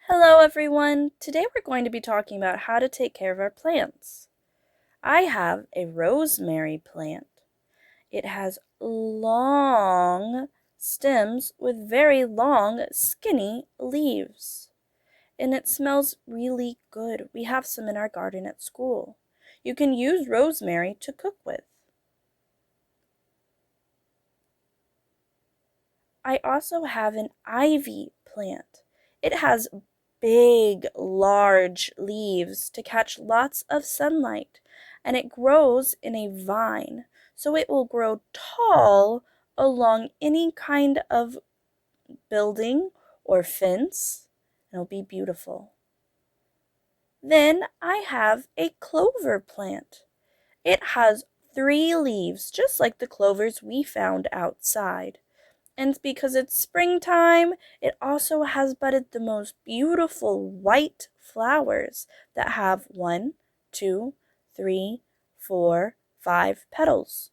Hello everyone! Today we're going to be talking about how to take care of our plants. I have a rosemary plant. It has long stems with very long, skinny leaves. And it smells really good. We have some in our garden at school. You can use rosemary to cook with. I also have an ivy plant. It has big, large leaves to catch lots of sunlight, and it grows in a vine, so it will grow tall along any kind of building or fence, and it'll be beautiful. Then I have a clover plant. It has 3 leaves, just like the clovers we found outside. And because it's springtime, it also has budded the most beautiful white flowers that have 1, 2, 3, 4, 5 petals.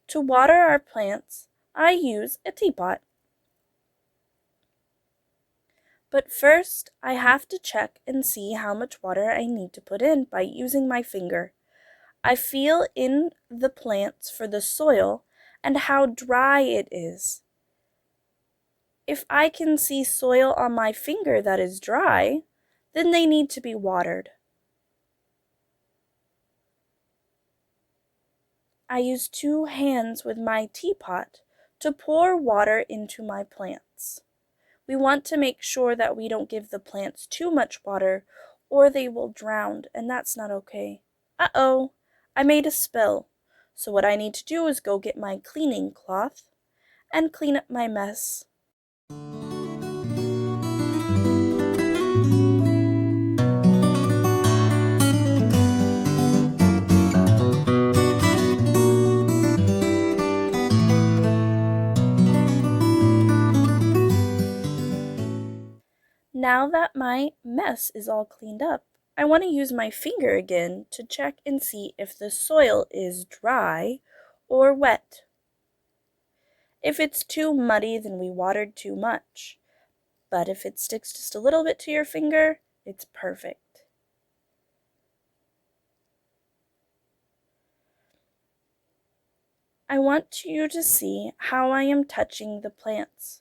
To water our plants, I use a teapot. But first, I have to check and see how much water I need to put in by using my finger. I feel in the plants for the soil and how dry it is. If I can see soil on my finger that is dry, then they need to be watered. I use 2 hands with my teapot to pour water into my plants. We want to make sure that we don't give the plants too much water or they will drown, and that's not okay. Uh-oh, I made a spill. So what I need to do is go get my cleaning cloth and clean up my mess. Now that my mess is all cleaned up, I want to use my finger again to check and see if the soil is dry or wet. If it's too muddy, then we watered too much. But if it sticks just a little bit to your finger, it's perfect. I want you to see how I am touching the plants.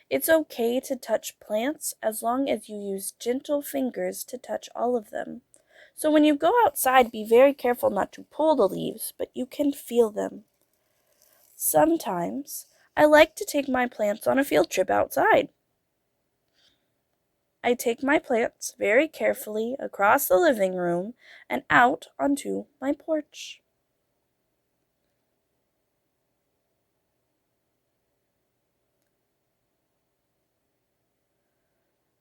It's okay to touch plants as long as you use gentle fingers to touch all of them. So when you go outside, be very careful not to pull the leaves, but you can feel them. Sometimes I like to take my plants on a field trip outside. I take my plants very carefully across the living room and out onto my porch.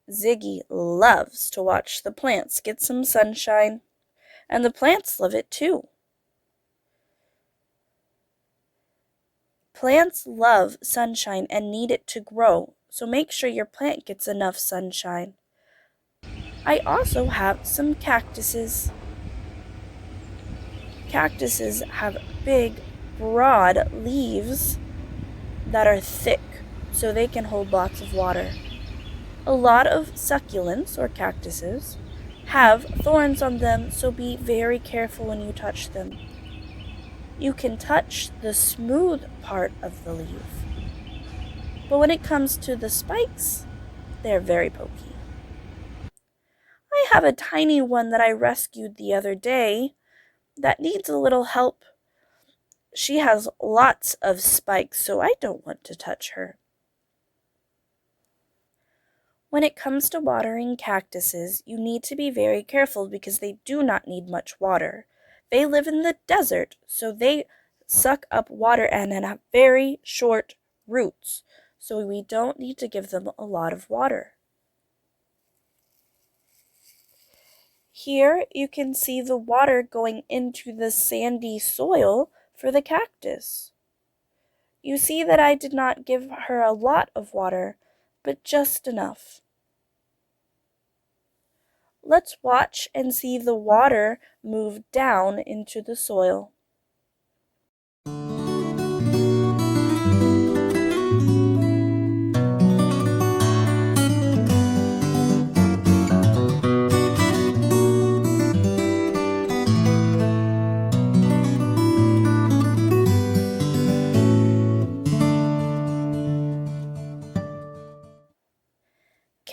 Ziggy loves to watch the plants get some sunshine, and the plants love it too. Plants love sunshine and need it to grow, so make sure your plant gets enough sunshine. I also have some cactuses. Cactuses have big, broad leaves that are thick, so they can hold lots of water. A lot of succulents, or cactuses, have thorns on them, so be very careful when you touch them. You can touch the smooth part of the leaf, but when it comes to the spikes, they're very pokey. I have a tiny one that I rescued the other day that needs a little help. She has lots of spikes, so I don't want to touch her. When it comes to watering cactuses, you need to be very careful because they do not need much water. They live in the desert, so they suck up water and have very short roots, so we don't need to give them a lot of water. Here you can see the water going into the sandy soil for the cactus. You see that I did not give her a lot of water, but just enough. Let's watch and see the water move down into the soil.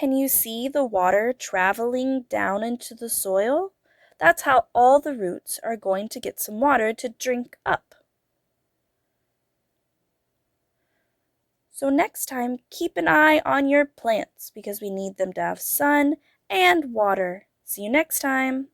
Can you see the water traveling down into the soil? That's how all the roots are going to get some water to drink up. So next time, keep an eye on your plants because we need them to have sun and water. See you next time.